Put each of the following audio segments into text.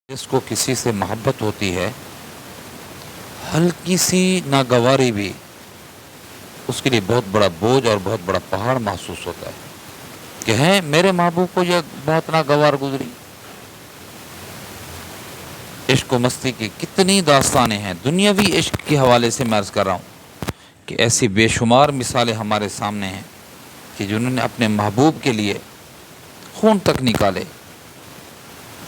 جس کو کسی سے محبت ہوتی ہے، ہلکی سی ناگواری بھی اس کے لیے بہت بڑا بوجھ اور بہت بڑا پہاڑ محسوس ہوتا ہے کہ ہیں میرے محبوب کو یہ بہت ناگوار گزری۔ عشق و مستی کی کتنی داستانیں ہیں، دنیاوی عشق کے حوالے سے میں عرض کر رہا ہوں کہ ایسی بے شمار مثالیں ہمارے سامنے ہیں کہ جنہوں نے اپنے محبوب کے لیے خون تک نکالے،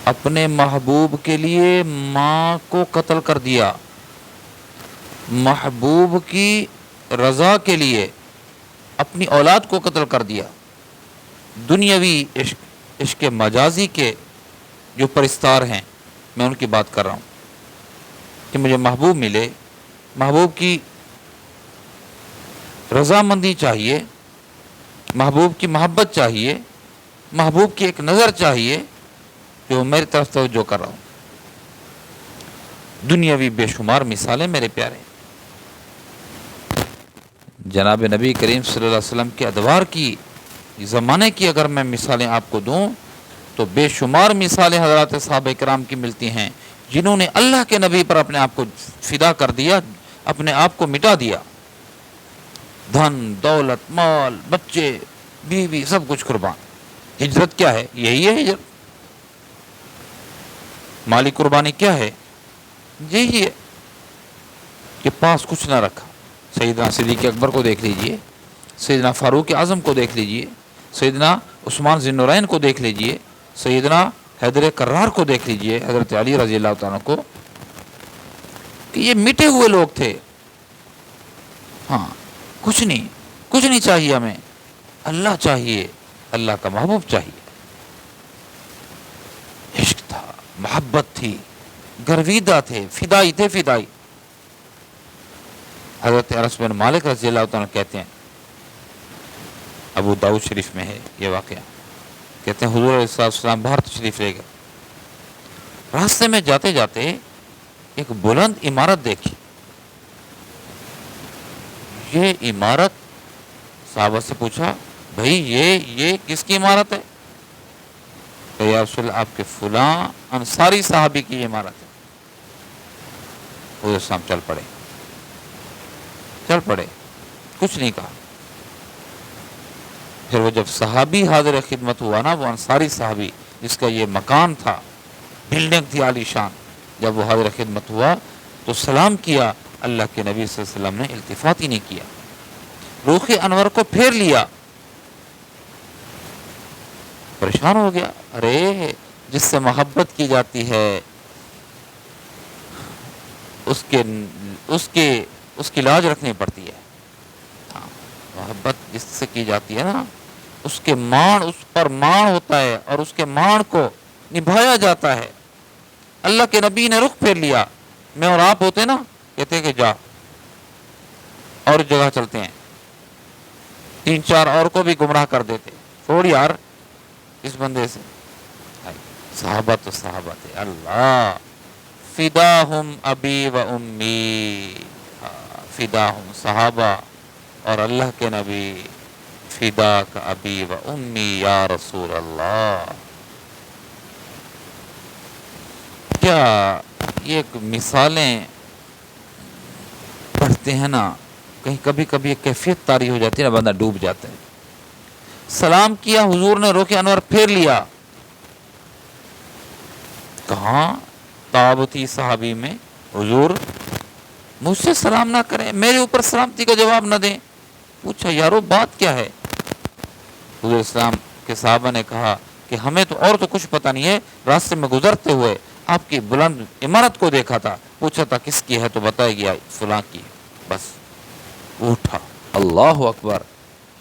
اپنے محبوب کے لیے ماں کو قتل کر دیا، محبوب کی رضا کے لیے اپنی اولاد کو قتل کر دیا۔ دنیاوی عشق، عشق مجازی کے جو پرستار ہیں، میں ان کی بات کر رہا ہوں کہ مجھے محبوب ملے، محبوب کی رضامندی چاہیے، محبوب کی محبت چاہیے، محبوب کی ایک نظر چاہیے کہ وہ میری طرف توجہ کر رہا ہوں۔ دنیاوی بے شمار مثالیں میرے پیارے، جناب نبی کریم صلی اللہ علیہ وسلم کے ادوار کی، زمانے کی اگر میں مثالیں آپ کو دوں تو بے شمار مثالیں حضرات صحابہ کرام کی ملتی ہیں جنہوں نے اللہ کے نبی پر اپنے آپ کو فدا کر دیا، اپنے آپ کو مٹا دیا، دھن دولت مال بچے بیوی سب کچھ قربان۔ ہجرت کیا ہے؟ یہی ہے ہجرت۔ مالی قربانی کیا ہے؟ یہی ہے کہ پاس کچھ نہ رکھا۔ سیدنا صدیق اکبر کو دیکھ لیجئے، سیدنا فاروق اعظم کو دیکھ لیجئے، سیدنا عثمان ذی النورین کو دیکھ لیجئے، سیدنا حیدر کرار کو دیکھ لیجئے، حضرت علی رضی اللہ تعالیٰ کو، کہ یہ مٹے ہوئے لوگ تھے۔ ہاں، کچھ نہیں چاہیے ہمیں، اللہ چاہیے، اللہ کا محبوب چاہیے۔ عشق تھا، محبت تھی، گرویدہ تھے، فدائی تھے، فدائی۔ حضرت انس بن مالک رضی اللہ تعالیٰ کہتے ہیں، ابو داؤد شریف میں ہے یہ واقعہ، کہتے ہیں حضور علیہ السلام باہر تشریف لے گئے، راستے میں جاتے جاتے ایک بلند عمارت دیکھی۔ یہ عمارت، صحابہ سے پوچھا بھائی یہ کس کی عمارت ہے؟ کہ یا رسول اللہ آپ کے فلاں انصاری صحابی کی عمارت ہے۔ حضور السلام چل پڑے، کچھ نہیں کہا۔ پھر وہ جب صحابی حاضر خدمت ہوا نا، وہ انصاری صحابی جس کا یہ مکان تھا، بلڈنگ تھی عالی شان، جب وہ حاضر خدمت ہوا تو سلام کیا، اللہ کے نبی صلی اللہ علیہ وسلم نے التفات ہی نہیں کیا، رخ انور کو پھیر لیا۔ پریشان ہو گیا، ارے جس سے محبت کی جاتی ہے اس کی لاج رکھنی پڑتی ہے۔ ہاں، محبت جس سے کی جاتی ہے نا، اس پر مان ہوتا ہے اور اس کے مان کو نبھایا جاتا ہے۔ اللہ کے نبی نے رخ پھیر لیا، میں اور آپ ہوتے نا کہتے کہ جا اور جگہ چلتے ہیں، 3-4 اور کو بھی گمراہ کر دیتے، چھوڑ یار اس بندے سے۔ صحابہ تو صحابہ تھے، اللہ فداہم ابی و امی، فداہم صحابہ اور اللہ کے نبی، فداک ابی و امی یا رسول اللہ۔ کیا یہ مثالیں پڑھتے ہیں نا، کہیں کبھی ایک کیفیت طاری ہو جاتی ہے نا، بندہ ڈوب جاتا ہے۔ سلام کیا، حضور نے رخ انور پھیر لیا۔ کہاں تاب تھی صحابی میں، حضور مجھ سے سلام نہ کریں، میرے اوپر سلامتی کا جواب نہ دیں۔ پوچھا یارو بات کیا ہے؟ حضور اسلام کے صحابہ نے کہا کہ ہمیں تو کچھ پتہ نہیں ہے، راستے میں گزرتے ہوئے آپ کی بلند عمارت کو دیکھا تھا، پوچھا تھا کس کی ہے تو بتایا گیا فلاں کی ہے، بس۔ وہ اٹھا، اللہ اکبر،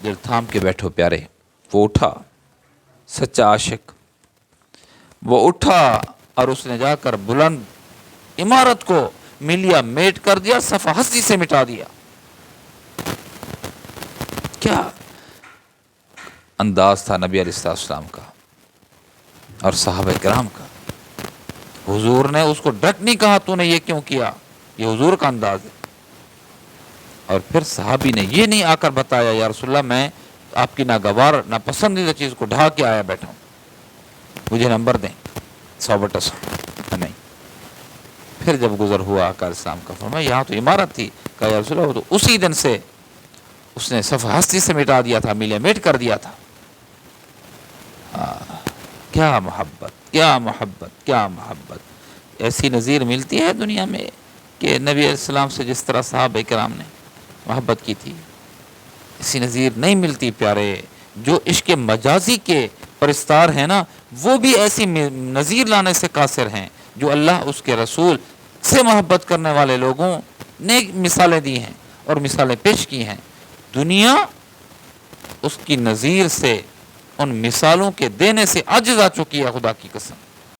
دل تھام کے بیٹھو پیارے، وہ اٹھا، سچا عاشق، وہ اٹھا اور اس نے جا کر بلند عمارت کو ملیا میٹ کر دیا، صفحہ ہستی سے مٹا دیا۔ کیا انداز تھا نبی علیہ السلام کا اور صحابہ کرام کا۔ حضور نے اس کو ڈٹ نہیں کہا تو نے یہ کیوں کیا، یہ حضور کا انداز ہے۔ اور پھر صحابی نے یہ نہیں آ کر بتایا یا رسول اللہ میں آپ کی ناگوار ناپسندیدہ چیز کو ڈھا کے آیا بیٹھا ہوں، مجھے نمبر دیں 100/100۔ نہیں. پھر جب گزر ہوا آقا علیہ السلام کا، فرمایا یہاں تو عمارت تھی. کہا یا رسول اللہ، تو اسی دن سے اس نے صفحہ ہستی سے مٹا دیا تھا، ملے میٹ کر دیا تھا. کیا محبت، کیا محبت، کیا محبت. ایسی نظیر ملتی ہے دنیا میں کہ نبی علیہ السلام سے جس طرح صحابہ کرام نے محبت کی تھی، ایسی نظیر نہیں ملتی پیارے. جو عشق مجازی کے پرستار ہیں نا، وہ بھی ایسی نظیر لانے سے قاصر ہیں. جو اللہ اس کے رسول سے محبت کرنے والے لوگوں نے مثالیں دی ہیں اور مثالیں پیش کی ہیں، دنیا اس کی نظیر سے، ان مثالوں کے دینے سے عاجز آ چکی ہے، خدا کی قسم.